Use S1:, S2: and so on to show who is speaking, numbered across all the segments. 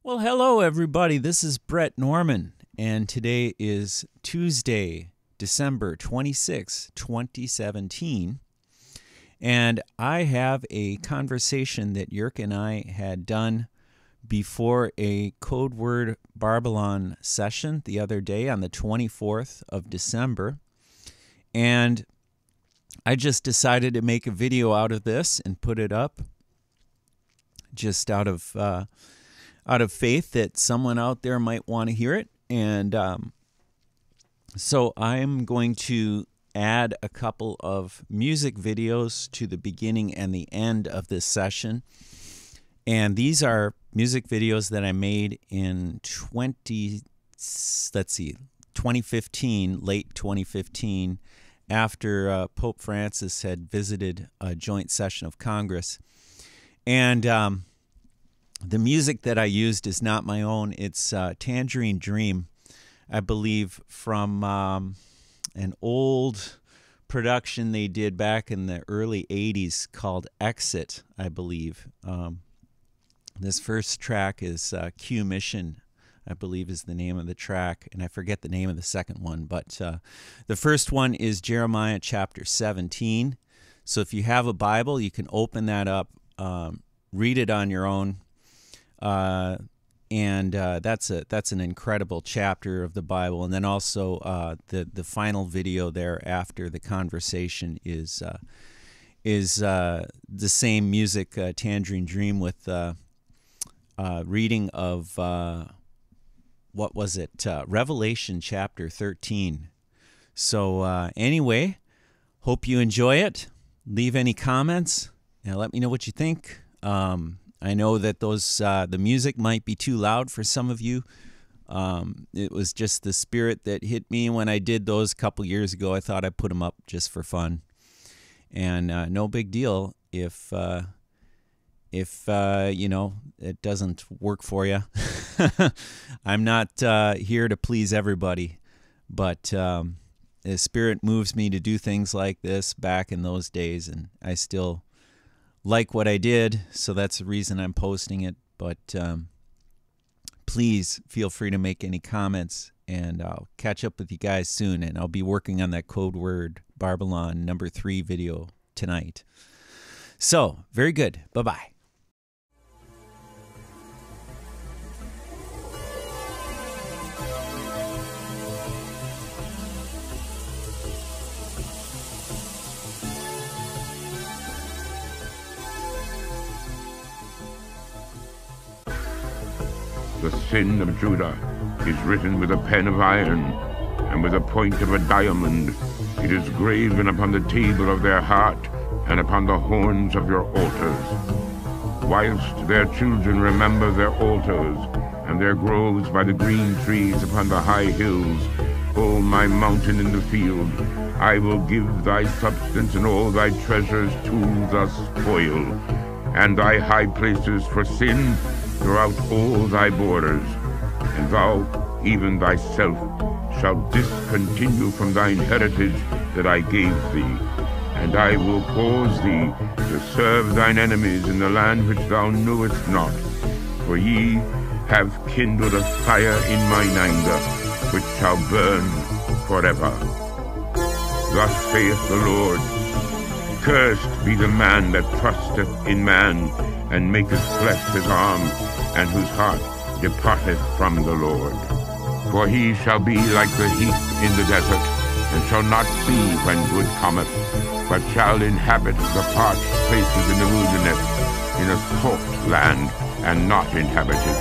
S1: Well, hello, everybody. This is Bret Norman, and today is Tuesday, December 26, 2017, and I have a conversation that Jörg and I had done before a Codeword Barbelon session the other day on the 24th of December, and I just decided to make a video out of this and put it up just out of faith that someone out there might want to hear it. And so I'm going to add a couple of music videos to the beginning and the end of this session. And these are music videos that I made in 2015, late 2015, after Pope Francis had visited a joint session of Congress. And the music that I used is not my own. It's Tangerine Dream, I believe, from an old production they did back in the early 80s called Exit, I believe. This first track is Q Mission, I believe is the name of the track, and I forget the name of the second one, but the first one is Jeremiah chapter 17. So if you have a Bible, you can open that up, read it on your own. That's an incredible chapter of the Bible. And then also the final video there after the conversation is the same music, Tangerine Dream, with reading of what was it? Revelation chapter 13. So anyway, hope you enjoy it. Leave any comments and let me know what you think. I know that the music might be too loud for some of you. It was just the spirit that hit me when I did those a couple years ago. I thought I'd put them up just for fun, and no big deal if you know, it doesn't work for you. I'm not here to please everybody, but the spirit moves me to do things like this back in those days, and I still like what I did, so that's the reason I'm posting it. But please feel free to make any comments, and I'll catch up with you guys soon, and I'll be working on that Codeword Barbelon number 3 video tonight. So, very good. Bye-bye.
S2: The sin of Judah is written with a pen of iron, and with a point of a diamond. It is graven upon the table of their heart, and upon the horns of your altars. Whilst their children remember their altars, and their groves by the green trees upon the high hills, O my mountain in the field, I will give thy substance and all thy treasures to the spoil, and thy high places for sin throughout all thy borders. And thou, even thyself, shalt discontinue from thine heritage that I gave thee. And I will cause thee to serve thine enemies in the land which thou knewest not. For ye have kindled a fire in mine anger, which shall burn forever. Thus saith the Lord, Cursed be the man that trusteth in man, and maketh flesh his arm, and whose heart departeth from the Lord. For he shall be like the heath in the desert, and shall not see when good cometh, but shall inhabit the parched places in the wilderness, in a soft land, and not inhabited.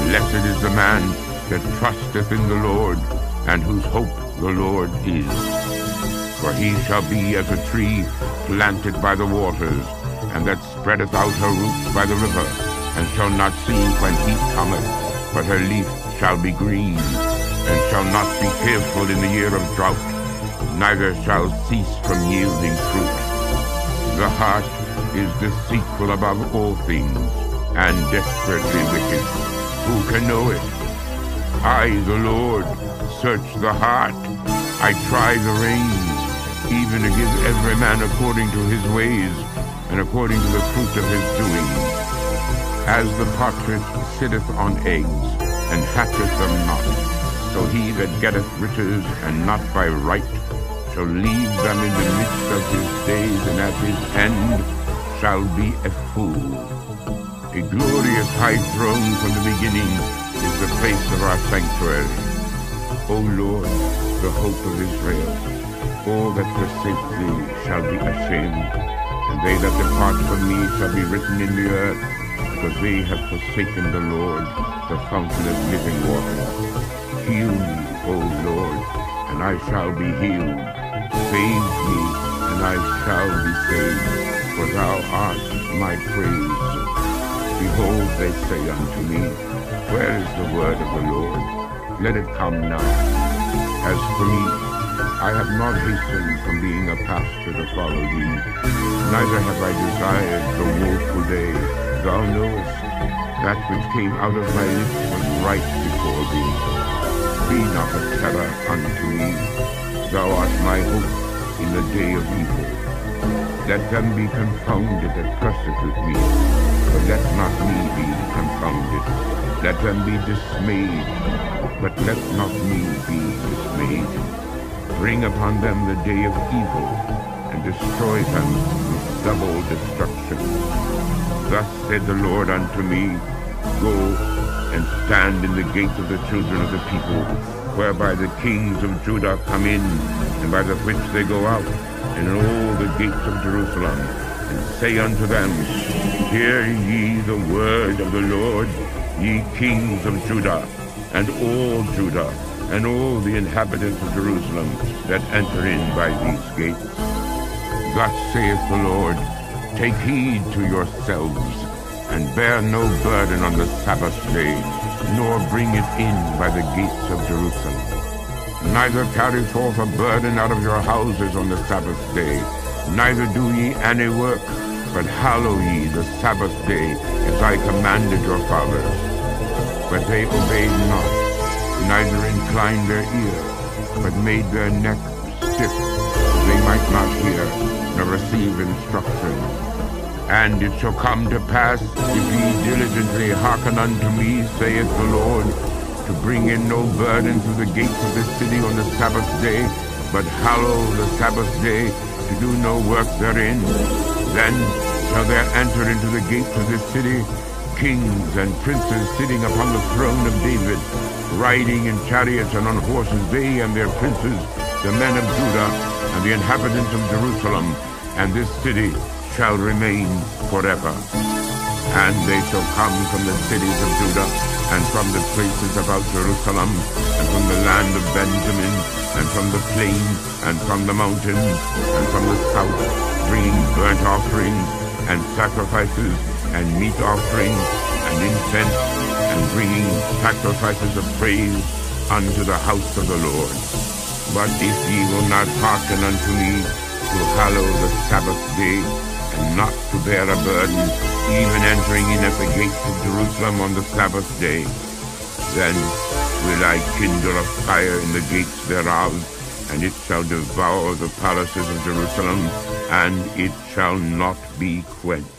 S2: Blessed is the man that trusteth in the Lord, and whose hope the Lord is. For he shall be as a tree planted by the waters, and that spreadeth out her roots by the river, and shall not see when heat cometh, but her leaf shall be green, and shall not be fearful in the year of drought, neither shall cease from yielding fruit. The heart is deceitful above all things, and desperately wicked. Who can know it? I, the Lord, search the heart, I try the reins, even to give every man according to his ways, and according to the fruit of his doing. As the potteress sitteth on eggs, and hatcheth them not. So he that getteth riches, and not by right, shall leave them in the midst of his days, and at his end shall be a fool. A glorious high throne from the beginning is the place of our sanctuary. O Lord, the hope of Israel, all that forsake thee shall be ashamed, and they that depart from me shall be written in the earth, because they have forsaken the Lord, the fountain of living water. Heal me, O Lord, and I shall be healed. Save me, and I shall be saved, for thou art my praise. Behold, they say unto me, where is the word of the Lord? Let it come now. As for me, I have not hastened from being a pastor to follow thee, neither have I desired the woeful day. Thou knowest, that which came out of my lips was right before thee. Be not a terror unto me. Thou art my hope in the day of evil. Let them be confounded that persecute me, but let not me be confounded. Let them be dismayed, but let not me be dismayed. Bring upon them the day of evil, and destroy them with double destruction. Thus said the Lord unto me, Go and stand in the gates of the children of the people, whereby the kings of Judah come in, and by the which they go out, and in all the gates of Jerusalem, and say unto them, Hear ye the word of the Lord, ye kings of Judah, and all Judah, and all the inhabitants of Jerusalem that enter in by these gates. Thus saith the Lord, Take heed to yourselves, and bear no burden on the Sabbath day, nor bring it in by the gates of Jerusalem. Neither carry forth a burden out of your houses on the Sabbath day, neither do ye any work, but hallow ye the Sabbath day, as I commanded your fathers. But they obeyed not, neither inclined their ear, but made their neck stiff, they might not hear, nor receive instruction. And it shall come to pass, if ye diligently hearken unto me, saith the Lord, to bring in no burden through the gates of this city on the Sabbath day, but hallow the Sabbath day, to do no work therein. Then shall there enter into the gates of this city kings and princes sitting upon the throne of David, riding in chariots and on horses, they and their princes, the men of Judah, and the inhabitants of Jerusalem, and this city shall remain forever. And they shall come from the cities of Judah, and from the places about Jerusalem, and from the land of Benjamin, and from the plain, and from the mountains, and from the south, bringing burnt offerings, and sacrifices, and meat offerings, and incense, and bringing sacrifices of praise unto the house of the Lord. But if ye will not hearken unto me, to hallow the Sabbath day, and not to bear a burden, even entering in at the gates of Jerusalem on the Sabbath day, then will I kindle a fire in the gates thereof, and it shall devour the palaces of Jerusalem, and it shall not be quenched.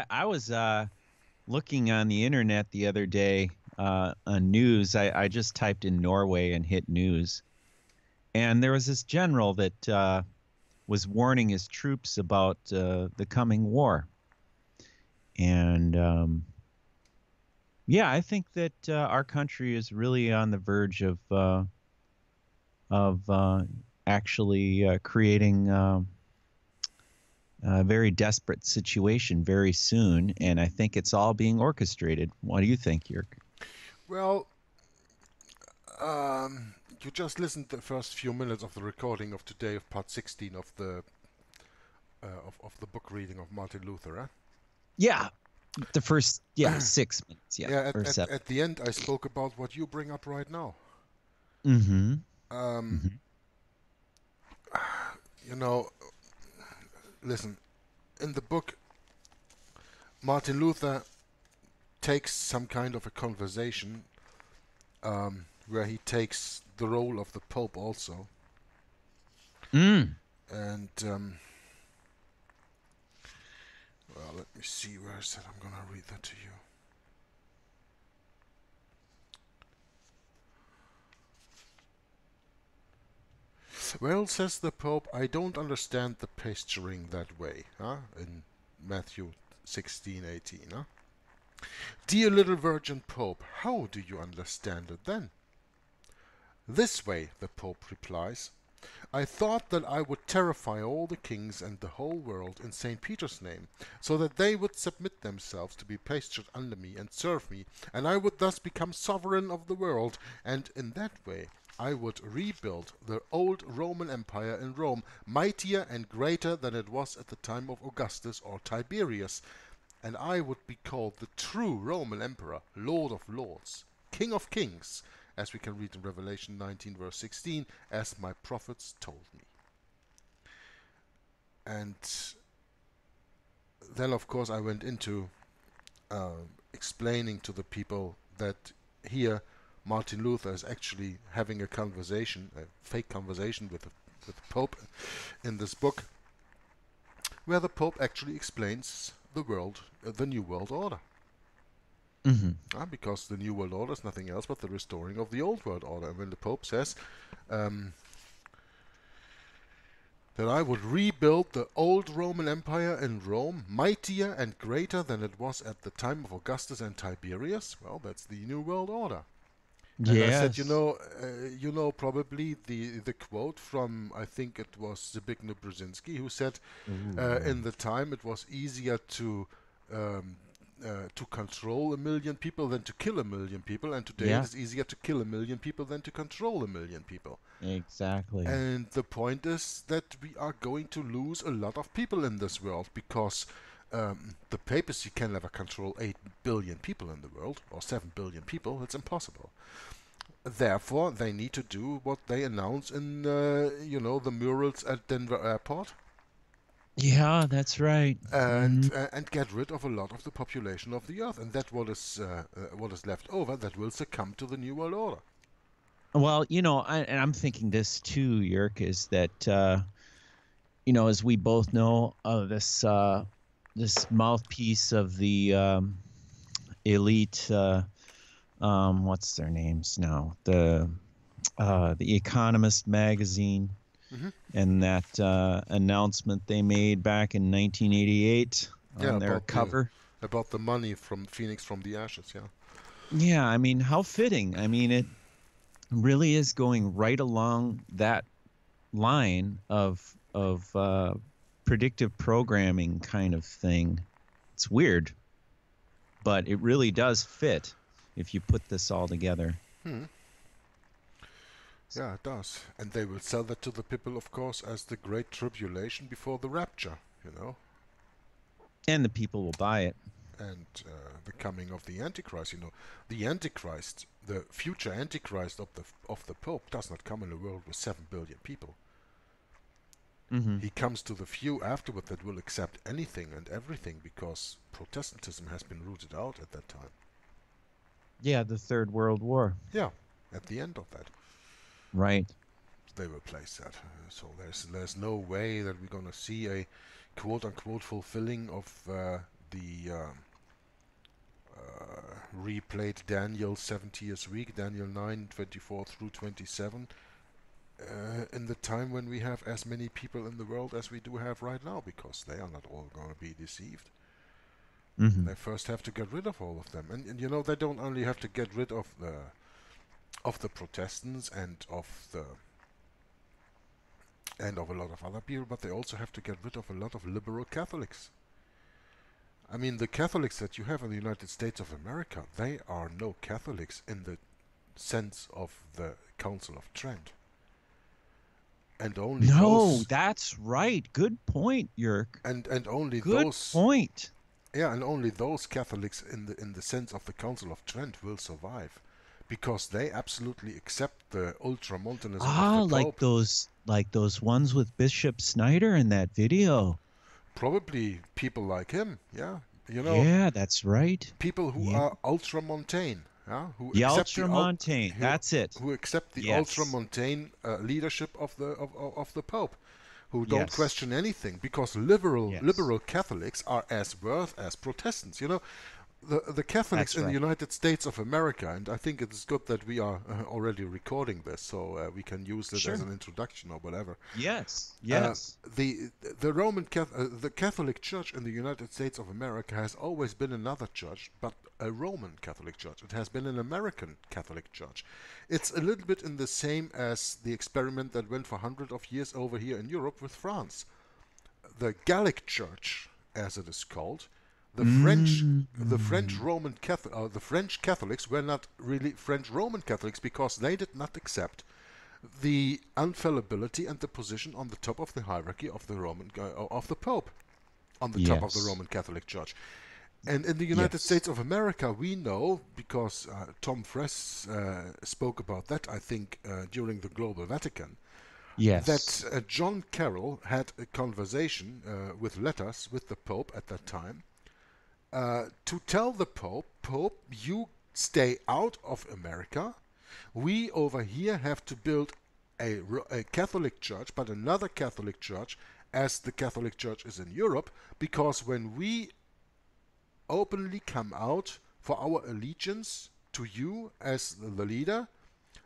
S1: I was looking on the internet the other day on news. I just typed in Norway and hit news. And there was this general that was warning his troops about the coming war. And yeah, I think that our country is really on the verge of actually creating a very desperate situation very soon, and I think it's all being orchestrated. What do you think, Jörg?
S3: Well, you just listened to the first few minutes of the recording of today of part 16 of the book reading of Martin Luther, eh?
S1: Yeah, the first 6 minutes, or 7.
S3: At the end, I spoke about what you bring up right now.
S1: Mm-hmm.
S3: You know, listen, in the book, Martin Luther takes some kind of a conversation where he takes the role of the Pope also.
S1: Mm.
S3: And well, let me see, where is that? I'm going to read that to you. Well, says the Pope, I don't understand the pasturing that way, in Matthew 16:18. Dear little Virgin Pope, how do you understand it then? This way, the Pope replies. I thought that I would terrify all the kings and the whole world in St. Peter's name, so that they would submit themselves to be pastured under me and serve me, and I would thus become sovereign of the world, and in that way I would rebuild the old Roman Empire in Rome, mightier and greater than it was at the time of Augustus or Tiberius, and I would be called the true Roman Emperor, Lord of Lords, King of Kings, as we can read in Revelation 19 verse 16, as my prophets told me. And then of course I went into explaining to the people that here Martin Luther is actually having a conversation, a fake conversation with the Pope in this book, where the Pope actually explains the New World Order.
S1: Mm-hmm.
S3: Because the New World Order is nothing else but the restoring of the Old World Order. And when the Pope says that I would rebuild the old Roman Empire in Rome, mightier and greater than it was at the time of Augustus and Tiberius, well, that's the New World Order. And I said, you know probably the quote from, I think it was Zbigniew Brzezinski, who said, in the time it was easier to control 1 million people than to kill 1 million people, and today it is easier to kill 1 million people than to control 1 million people.
S1: Exactly.
S3: And the point is that we are going to lose a lot of people in this world, because the papacy can never control 8 billion people in the world, or 7 billion people. It's impossible. Therefore, they need to do what they announce in, the murals at Denver Airport.
S1: Yeah, that's right.
S3: And get rid of a lot of the population of the earth, and that what is left over that will succumb to the New World Order.
S1: Well, and I'm thinking this too, Jörg, is that as we both know, this mouthpiece of the elite, what's their names now? The Economist magazine. Mm-hmm. And that announcement they made back in 1988 on their cover.
S3: About the money from Phoenix from the ashes, yeah.
S1: Yeah, I mean, how fitting. I mean, it really is going right along that line of predictive programming kind of thing. It's weird, but it really does fit if you put this all together.
S3: Yeah, it does. And they will sell that to the people, of course, as the Great Tribulation before the Rapture,
S1: And the people will buy it.
S3: And the coming of the Antichrist, the Antichrist, the future Antichrist of the Pope does not come in a world with 7 billion people.
S1: Mm-hmm.
S3: He comes to the few afterward that will accept anything and everything, because Protestantism has been rooted out at that time.
S1: Yeah, the Third World War.
S3: Yeah, at the end of that.
S1: Right.
S3: They will place that. So there's no way that we're going to see a quote-unquote fulfilling of the replayed Daniel 70 years week, Daniel 9:24 through 27, in the time when we have as many people in the world as we do have right now, because they are not all going to be deceived.
S1: Mm-hmm.
S3: They first have to get rid of all of them. And they don't only have to get rid of the Protestants and of a lot of other people, but they also have to get rid of a lot of liberal Catholics. I mean, the Catholics that you have in the United States of America, they are no Catholics in the sense of the Council of Trent. And only
S1: that's right. Good point, Jörg.
S3: And only
S1: Good
S3: those
S1: point.
S3: Yeah, and only those Catholics in the sense of the Council of Trent will survive, because they absolutely accept the ultramontanism of the Pope.
S1: like those ones with Bishop Schneider in that video.
S3: Probably people like him, yeah. You know,
S1: Yeah, that's right.
S3: people who
S1: Yeah.
S3: are ultramontane, yeah,
S1: The ultramontane. That's it.
S3: who accept the
S1: Yes.
S3: ultramontane leadership of the Pope, who don't
S1: Yes.
S3: question anything, because
S1: Yes.
S3: liberal Catholics are as worth as Protestants. You know, the Catholics
S1: That's
S3: in the
S1: right.
S3: United States of America, and I think it is good that we are already recording this, so we can use it as
S1: Sure.
S3: an introduction or whatever.
S1: Yes.
S3: Uh,
S1: Yes.
S3: the Catholic Church in the United States of America has always been another church, but a Roman Catholic Church. It has been an American Catholic Church. It's a little bit in the same as the experiment that went for hundreds of years over here in Europe with France. The Gallic Church, as it is called, the French
S1: Mm.
S3: Roman Catholic, the French Catholics were not really French Roman Catholics because they did not accept the infallibility and the position on the top of the hierarchy of the of the Pope, on the top of the
S1: Yes.
S3: Roman Catholic Church. And in the United
S1: Yes.
S3: States of America, we know, because Tom Friess spoke about that, I think, during the Global Vatican, that
S1: Yes.
S3: John Carroll had a conversation with letters with the Pope at that time to tell the Pope, you stay out of America. We over here have to build a Catholic church, but another Catholic church, as the Catholic Church is in Europe, because when we openly come out for our allegiance to you as the leader,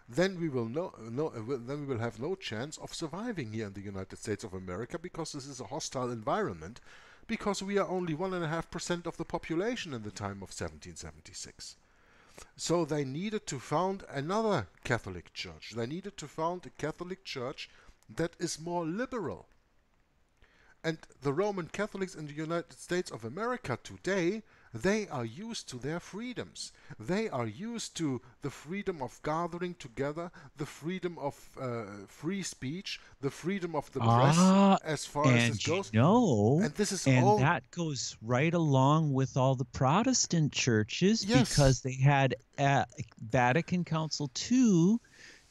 S3: then we will then we will have no chance of surviving here in the United States of America, because this is a hostile environment, because we are only 1.5% of the population in the time of 1776. So they needed to found another Catholic church. They needed to found a Catholic church that is more liberal. And the Roman Catholics in the United States of America today, they are used to their freedoms. They are used to the freedom of gathering together, the freedom of free speech, the freedom of the press,
S1: Ah,
S3: as far as this
S1: and
S3: goes.
S1: know,
S3: And this is
S1: and
S3: all,
S1: that goes right along with all the Protestant churches
S3: yes,
S1: because they had Vatican Council II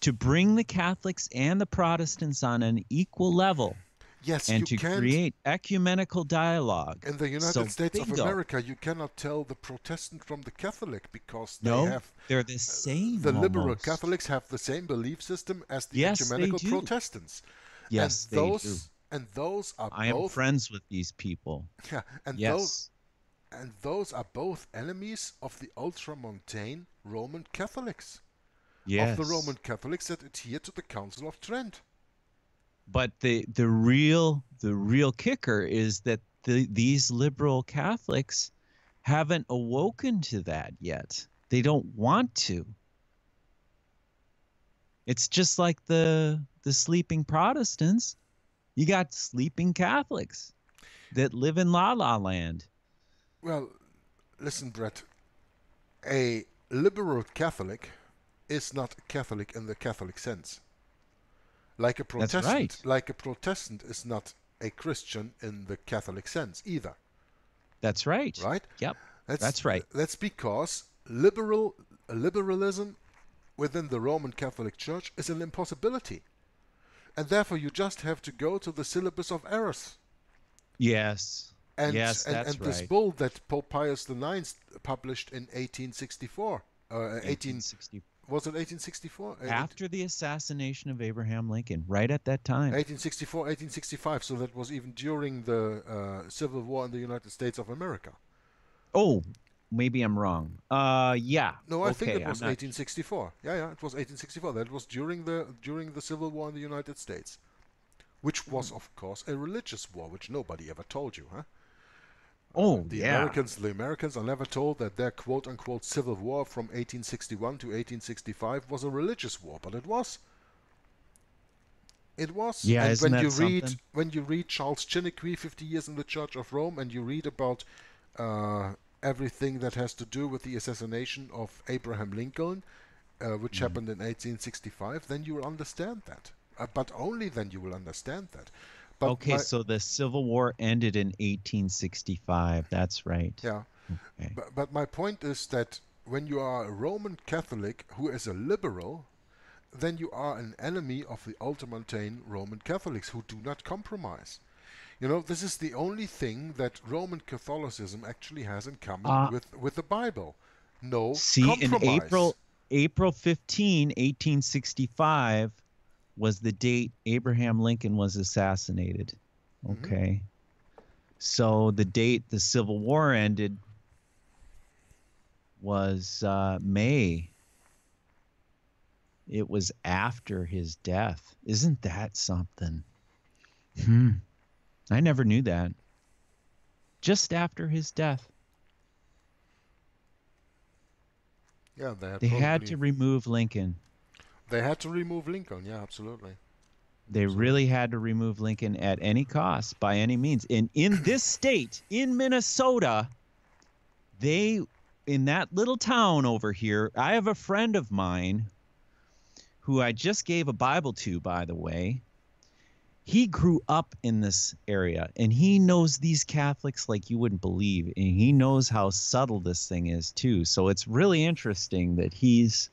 S1: to bring the Catholics and the Protestants on an equal level
S3: yes,
S1: and
S3: you
S1: to
S3: can't.
S1: create ecumenical dialogue.
S3: In the United
S1: So
S3: States of
S1: bingo.
S3: America, you cannot tell the Protestant from the Catholic, because they
S1: No,
S3: have
S1: they're the same
S3: the liberal
S1: almost.
S3: Catholics have the same belief system as the
S1: Yes, they
S3: ecumenical
S1: do.
S3: Protestants, and
S1: Yes, they do.
S3: those are
S1: I am
S3: both
S1: friends with these people.
S3: yeah,
S1: Yes.
S3: and those are both enemies of the ultramontane Roman Catholics, of the
S1: Yes.
S3: Roman Catholics that adhere to the Council of Trent.
S1: But the real kicker is that these liberal Catholics haven't awoken to that yet. They don't want to. It's just like the sleeping Protestants. You got sleeping Catholics that live in La La Land.
S3: Well, listen, Bret, a liberal Catholic is not a Catholic in the Catholic sense.
S1: That's right.
S3: Like a Protestant is not a Christian in the Catholic sense either,
S1: That's right.
S3: right?
S1: Yep.
S3: That's
S1: That's right.
S3: that's because liberalism within the Roman Catholic Church is an impossibility, and therefore you just have to go to the syllabus of errors.
S1: Yes.
S3: And
S1: Yes, that's
S3: this
S1: right.
S3: bull that Pope Pius IX published in 1864, 18
S1: 1860
S3: was it 1864?
S1: after the assassination of Abraham Lincoln, right at that time.
S3: 1864, 1865. So that was even during the Civil War in the United States of America.
S1: Oh, maybe I'm wrong. Yeah.
S3: No, I think
S1: Okay,
S3: it
S1: I'm
S3: was
S1: not.
S3: 1864. Yeah, it was 1864. That was during the Civil War in the United States, which was, of course, a religious war, which nobody ever told you, huh?
S1: Oh, yeah.
S3: The Americans are never told that their quote-unquote Civil War from 1861 to 1865 was a religious war, but it was. It was.
S1: Yeah,
S3: And
S1: isn't that something?
S3: when you read Charles Chiniquy, 50 Years in the Church of Rome, and you read about uh, everything that has to do with the assassination of Abraham Lincoln, which
S1: Mhm.
S3: happened in 1865, then you will understand that. But only then you will understand that. But
S1: Okay,
S3: my
S1: so the Civil War ended in 1865. That's right.
S3: yeah,
S1: Okay.
S3: but my point is that when you are a Roman Catholic who is a liberal, then you are an enemy of the ultramontane Roman Catholics who do not compromise. You know, this is the only thing that Roman Catholicism actually has in common
S1: Uh,
S3: with the Bible. No
S1: See, in
S3: compromise.
S1: April 15, 1865 was the date Abraham Lincoln was assassinated.
S3: Hmm.
S1: Okay. So the date the Civil War ended was May. It was after his death. Isn't that something? I never knew that. Just after his death.
S3: Yeah, they had
S1: They had
S3: probably
S1: to remove Lincoln.
S3: they had to remove Lincoln. Yeah, absolutely.
S1: They
S3: Absolutely.
S1: really had to remove Lincoln at any cost, by any means. And in this state, in Minnesota, in that little town over here, I have a friend of mine who I just gave a Bible to, by the way. He grew up in this area, and he knows these Catholics like you wouldn't believe, and he knows how subtle this thing is too. So it's really interesting that he's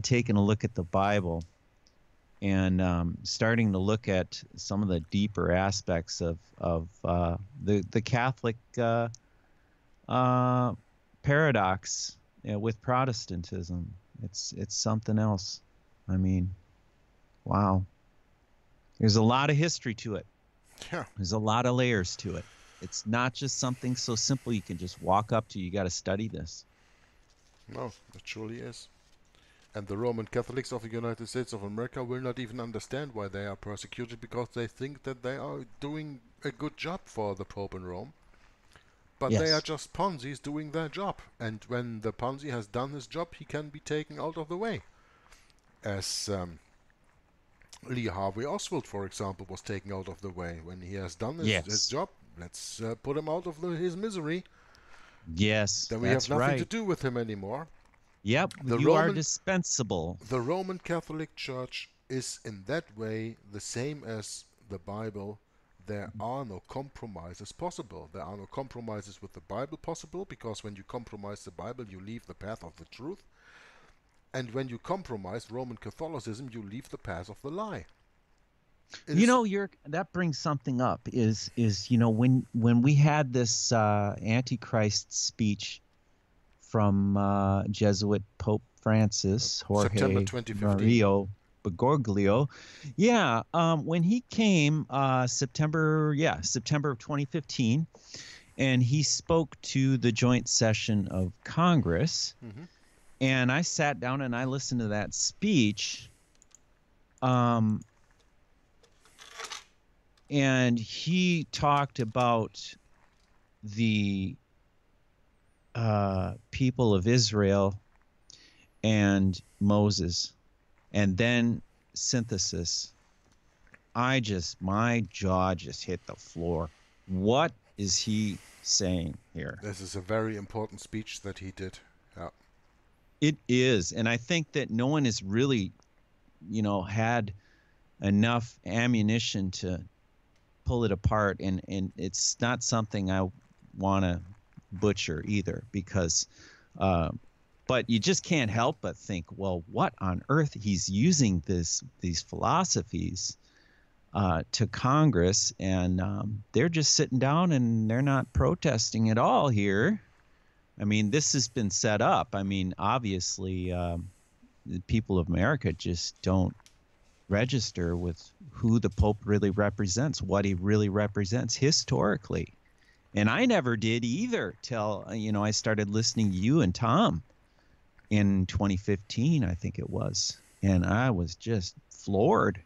S1: taking a look at the Bible and starting to look at some of the deeper aspects of the Catholic paradox with Protestantism. It's something else. I mean, wow. There's a lot of history to it.
S3: Yeah.
S1: There's a lot of layers to it. It's not just something so simple you can just walk up to. You got to study this.
S3: No, it surely is. And the Roman Catholics of the United States of America will not even understand why they are persecuted, because they think that they are doing a good job for the Pope in Rome. But they are
S1: Yes.
S3: just Ponzis doing their job. And when the Ponzi has done his job, he can be taken out of the way. As Lee Harvey Oswald, for example, was taken out of the way. When he has done his
S1: Yes.
S3: job, let's put him out of his misery.
S1: Yes,
S3: Then we have
S1: that's
S3: nothing to
S1: right.
S3: do with him anymore.
S1: Yep,
S3: The
S1: you are
S3: Roman
S1: dispensable.
S3: the Roman Catholic Church is in that way the same as the Bible. There are no compromises possible. There are no compromises with the Bible possible, because when you compromise the Bible, you leave the path of the truth. And when you compromise Roman Catholicism, you leave the path of the lie. It
S1: You
S3: is,
S1: know, that brings something up. When we had this Antichrist speech from Jesuit Pope Francis
S3: September
S1: Jorge
S3: 2015.
S1: Mario Bergoglio, yeah, when he came September of 2015, and he spoke to the joint session of Congress.
S3: Hmm.
S1: And I sat down and I listened to that speech. And he talked about the people of Israel and Moses, and then synthesis. My jaw just hit the floor. What is he saying here?
S3: This is a very important speech that he did. Yeah.
S1: It is. And I think that no one has really, had enough ammunition to pull it apart. And it's not something I want to butcher either, because, but you just can't help but think, well, what on earth? He's using these philosophies to Congress, and they're just sitting down and they're not protesting at all here. I mean, this has been set up. I mean, obviously, the people of America just don't register with who the Pope really represents, what he really represents historically. And I never did either till, I started listening to you and Tom in 2015, I think it was. And I was just floored.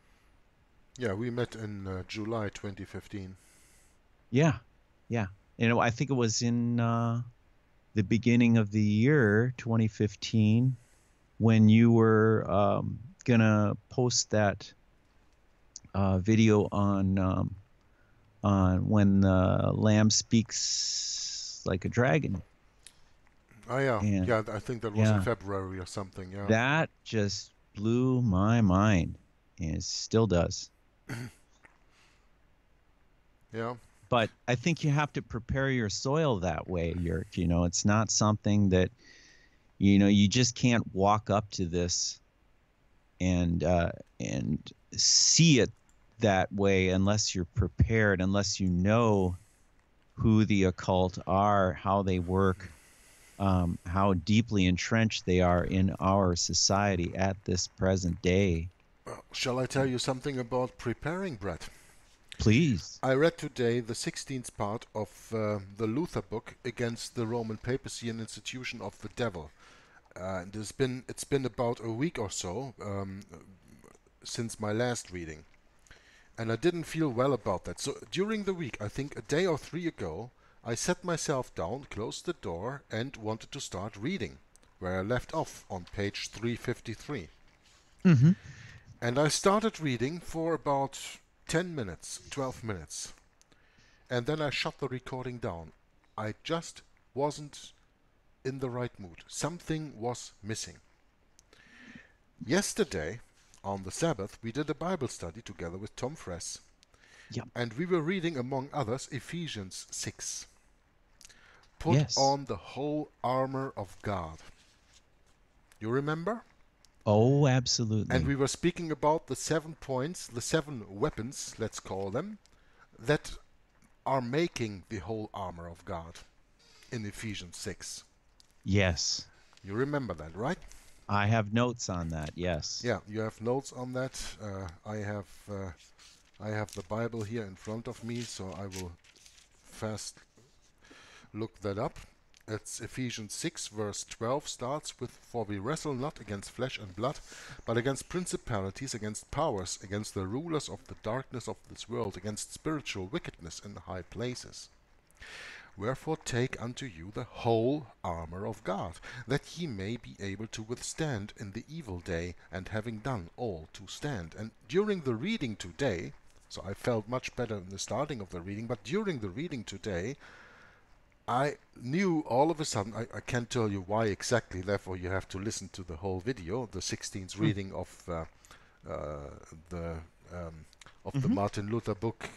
S3: Yeah, we met in July 2015.
S1: Yeah, yeah. I think it was in the beginning of the year 2015 when you were gonna post that video on when the Lamb speaks like a dragon.
S3: Oh yeah,
S1: And
S3: yeah. I think that was in February or something. Yeah.
S1: that just blew my mind, and it still does.
S3: Yeah.
S1: But I think you have to prepare your soil that way, Jörg. It's not something that, you just can't walk up to this and see it that way unless you're prepared, unless you know who the occult are, how they work, how deeply entrenched they are in our society at this present day.
S3: Shall I tell you something about preparing, Bret?
S1: Please.
S3: I read today the 16th part of the Luther book Against the Roman Papacy and Institution of the Devil. And it's been about a week or so since my last reading. And I didn't feel well about that. So during the week, I think a day or 3 ago, I sat myself down, closed the door, and wanted to start reading, where I left off on page 353.
S1: Mm-hmm.
S3: And I started reading for about 10 minutes, 12 minutes. And then I shut the recording down. I just wasn't in the right mood. Something was missing. Yesterday, on the Sabbath, we did a Bible study together with Tom Fress.
S1: Yep.
S3: And we were reading, among others, Ephesians 6. Put on the whole armor of God. You remember?
S1: Oh, absolutely.
S3: And we were speaking about the 7 points, the 7 weapons, let's call them, that are making the whole armor of God in Ephesians 6.
S1: Yes.
S3: You remember that, right?
S1: I have notes on that, yes.
S3: Yeah, you have notes on that. I have the Bible here in front of me, so I will fast look that up. It's Ephesians 6 verse 12 starts with, "For we wrestle not against flesh and blood, but against principalities, against powers, against the rulers of the darkness of this world, against spiritual wickedness in the high places. Wherefore take unto you the whole armor of God, that ye may be able to withstand in the evil day, and having done all to stand." And during the reading today, so I felt much better in the starting of the reading, but during the reading today, I knew all of a sudden, I can't tell you why exactly, therefore you have to listen to the whole video, the 16th reading of the Martin Luther book,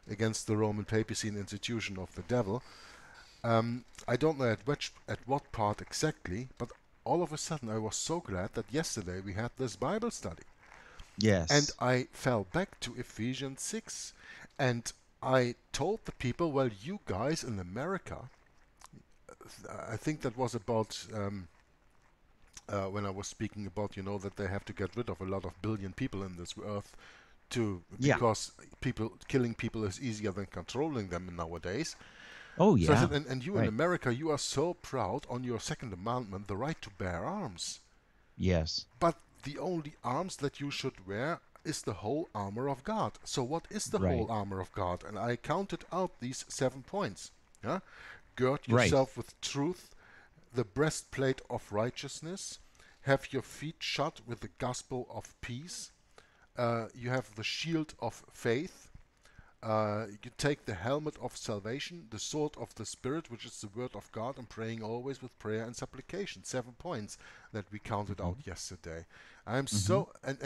S3: Against the Roman Papacy and Institution of the Devil. I don't know at what part exactly, but all of a sudden I was so glad that yesterday we had this Bible study.
S1: Yes.
S3: And I fell back to Ephesians 6, and I told the people, well, you guys in America, I think that was about when I was speaking about, that they have to get rid of a lot of billion people in this earth because killing people is easier than controlling them nowadays.
S1: Oh, yeah.
S3: So I said, and you in America, you are so proud on your Second Amendment, the right to bear arms.
S1: Yes.
S3: But the only arms that you should wear is the whole armor of God. So what is the whole armor of God? And I counted out these 7 points. Yeah? Gird yourself with truth, the breastplate of righteousness, have your feet shod with the gospel of peace, you have the shield of faith, you take the helmet of salvation, the sword of the Spirit, which is the word of God, and praying always with prayer and supplication. 7 points that we counted out yesterday. I'm so, and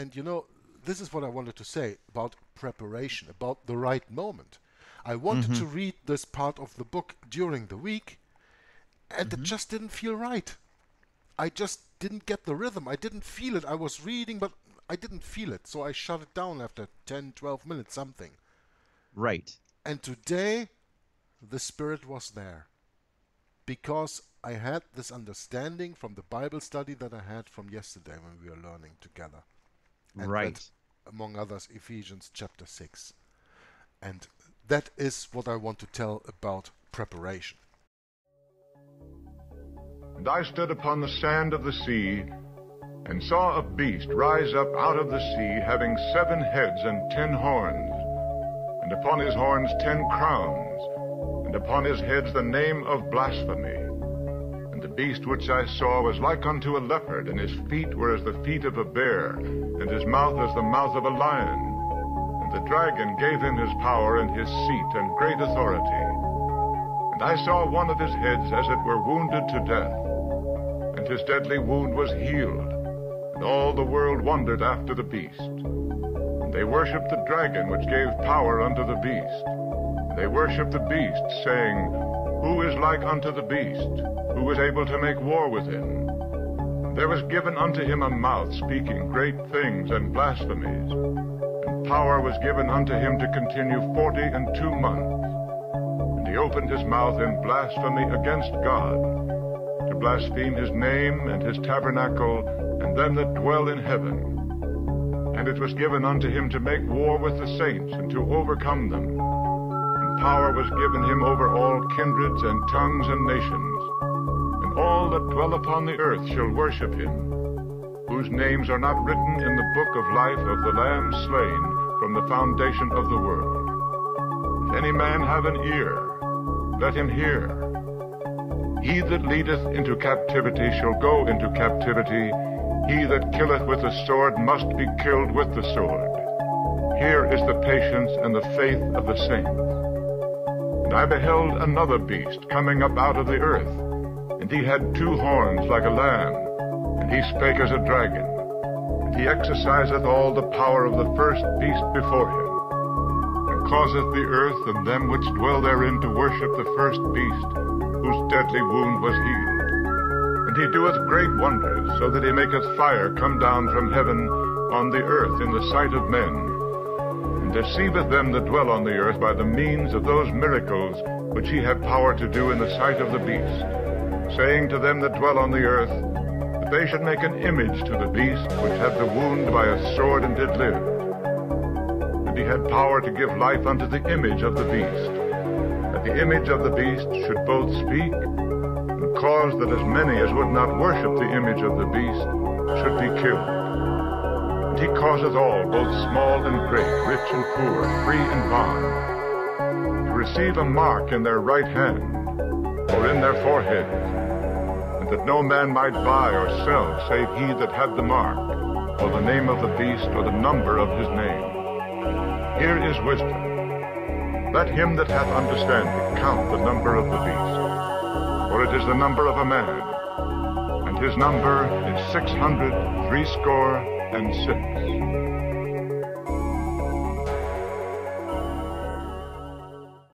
S3: this is what I wanted to say about preparation, about the right moment. I wanted to read this part of the book during the week, and it just didn't feel right. I just didn't get the rhythm. I didn't feel it. I was reading, but I didn't feel it. So I shut it down after 10, 12 minutes, something.
S1: Right.
S3: And today, the Spirit was there. Because I had this understanding from the Bible study that I had from yesterday when we were learning together. And read, among others, Ephesians chapter 6. And that is what I want to tell about preparation.
S2: And I stood upon the sand of the sea, and saw a beast rise up out of the sea, having 7 heads and 10 horns, and upon his horns 10 crowns, and upon his heads the name of blasphemy. And the beast which I saw was like unto a leopard, and his feet were as the feet of a bear, and his mouth as the mouth of a lion. And the dragon gave him his power and his seat and great authority. And I saw one of his heads as it were wounded to death, and his deadly wound was healed. And all the world wondered after the beast. And they worshipped the dragon which gave power unto the beast. And they worshipped the beast, saying, Who is like unto the beast? Who is able to make war with him? And there was given unto him a mouth speaking great things and blasphemies. And power was given unto him to continue 42 months. And he opened his mouth in blasphemy against God, to blaspheme his name and his tabernacle and them that dwell in heaven. And it was given unto him to make war with the saints and to overcome them. And power was given him over all kindreds and tongues and nations. And all that dwell upon the earth shall worship him, whose names are not written in the book of life of the Lamb slain from the foundation of the world. If any man have an ear, let him hear. He that leadeth into captivity shall go into captivity. He that killeth with the sword must be killed with the sword. Here is the patience and the faith of the saints. And I beheld another beast coming up out of the earth, and he had 2 horns like a lamb, and he spake as a dragon. And he exerciseth all the power of the first beast before him, and causeth the earth and them which dwell therein to worship the first beast, whose deadly wound was healed. And he doeth great wonders, so that he maketh fire come down from heaven on the earth in the sight of men, and deceiveth them that dwell on the earth by the means of those miracles which he had power to do in the sight of the beast, saying to them that dwell on the earth, that they should make an image to the beast which had the wound by a sword and did live. And he had power to give life unto the image of the beast, that the image of the beast should both speak, and cause that as many as would not worship the image of the beast should be killed. And he causeth all, both small and great, rich and poor, free and bond, to receive a mark in their right hand, or in their foreheads, and that no man might buy or sell, save he that had the mark, or the name of the beast, or the number of his name. Here is wisdom. Let him that hath understanding count the number of the beast, for it is the number of a man, and his number is 666.